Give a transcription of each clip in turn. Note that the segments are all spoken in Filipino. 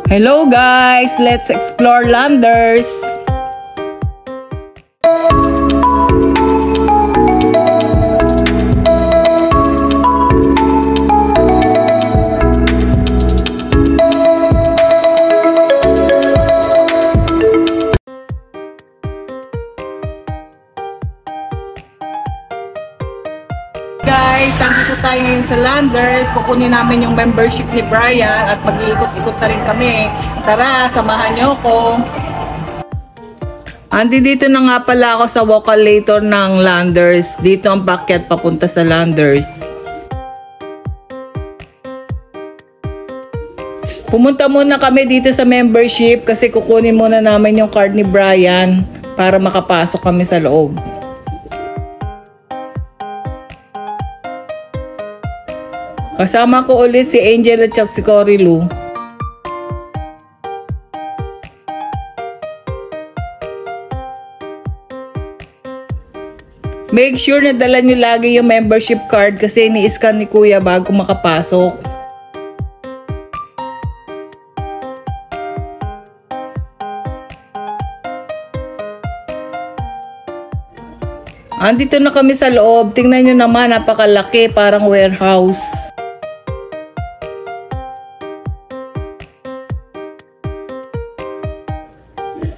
Hello guys, let's explore Landers. Guys, nandito tayo ngayon sa Landers. Kukunin namin yung membership ni Brian at mag-iikot-ikot na rin kami. Tara, samahan niyo ako. Dito na nga pala ako sa Vocalator ng Landers. Dito ang pakyat papunta sa Landers. Pumunta muna kami dito sa membership kasi kukunin muna namin yung card ni Brian para makapasok kami sa loob. Kasama ko ulit si Angel at si Cory Lou. Make sure na dala nyo lagi yung membership card kasi ni-scan ni Kuya bago makapasok. Andito na kami sa loob. Tingnan nyo naman, napakalaki, parang warehouse.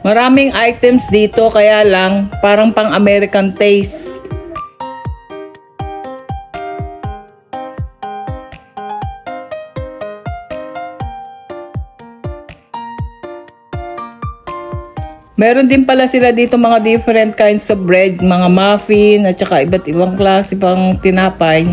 Maraming items dito kaya lang parang pang American taste. Meron din pala sila dito mga different kinds of bread, mga muffin at saka iba't ibang klase pang tinapay.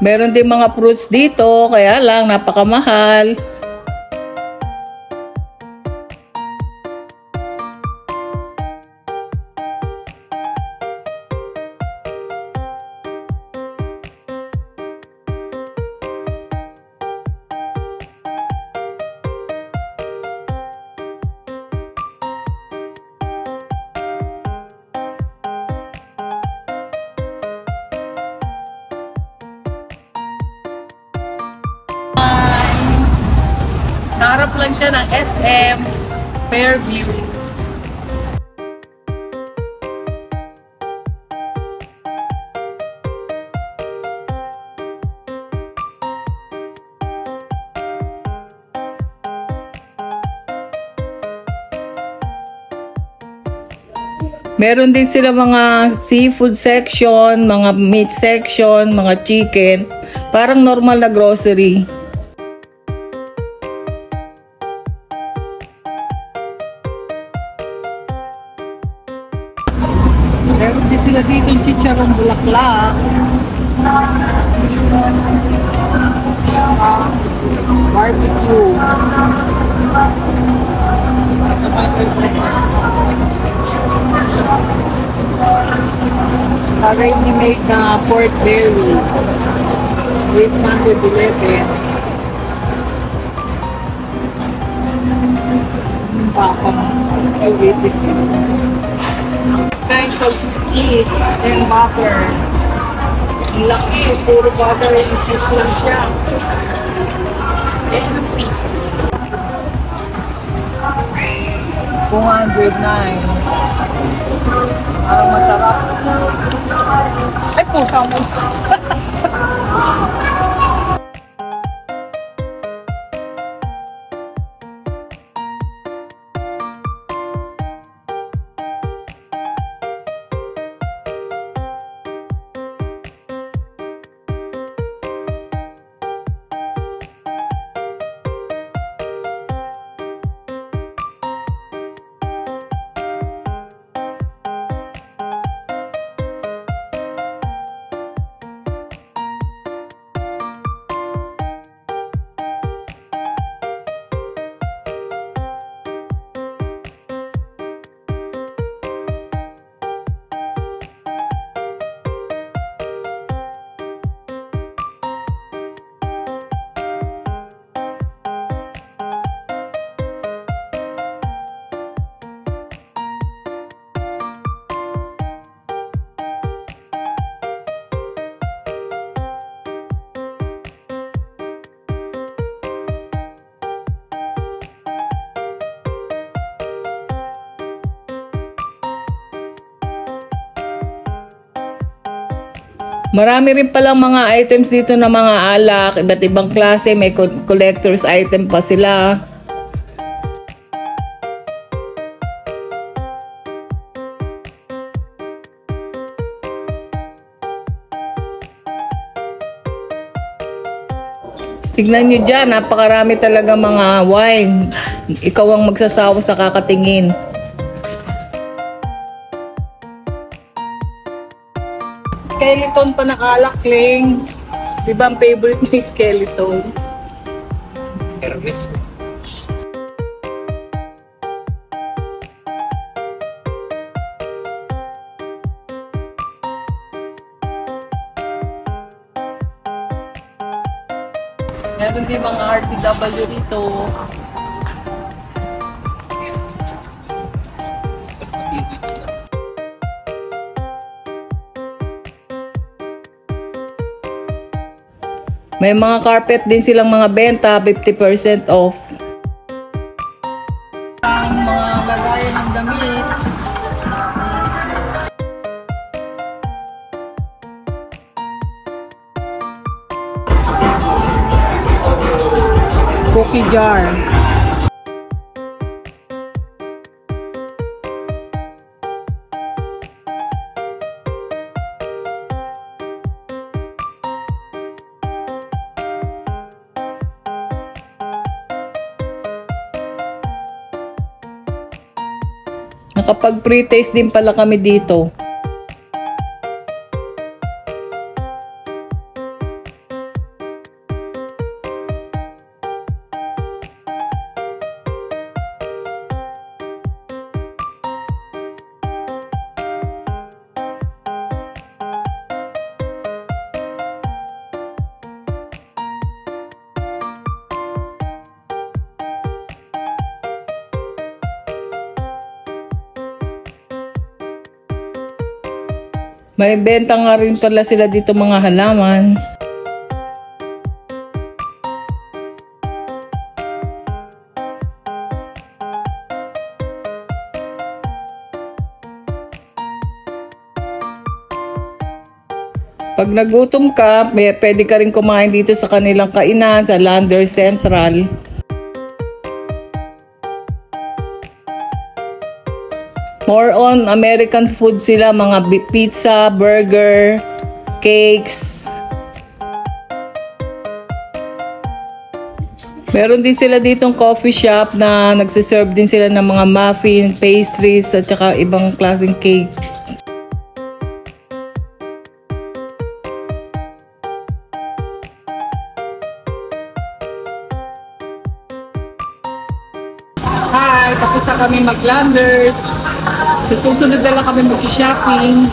Meron din mga fruits dito, kaya lang napakamahal. Harap lang siya ng SM Fairview. Meron din sila mga seafood section, mga meat section, mga chicken. Parang normal na grocery. Meron din sila dito yung chicharong bulaklak. Barbecue. Already made na pork belly. 811. Papang 287. Kinds of cheese and butter. Ang laki, puro butter and cheese lang siya. And ang pieces. 209. Parang masarap. Ay, pusa mo. Marami rin palang mga items dito na mga alak, iba't ibang klase, may collector's item pa sila. Tignan nyo dyan, napakarami talaga mga wine. Ikaw ang magsasawa sa kakatingin. Skeleton pa nakalakling. Di ba ang favorite mo yung skeleton? Hermes. Meron din mga RTW dito. May mga carpet din silang mga benta, 50% off. Ang mga lagayan ng damit. Cookie jar. Nakapag pre-taste din pala kami dito. May benta nga rin pala sila dito mga halaman. Pag nagutom ka, pwede ka rin kumain dito sa kanilang kainan sa Landers Central. More on American food sila, mga pizza, burger, cakes. Meron din sila ditong coffee shop na nagsiserve din sila ng mga muffin, pastries, at saka ibang klaseng cake. Hi! Tapos na kami mag-Landers. Susunod na lang kami mag-shopping.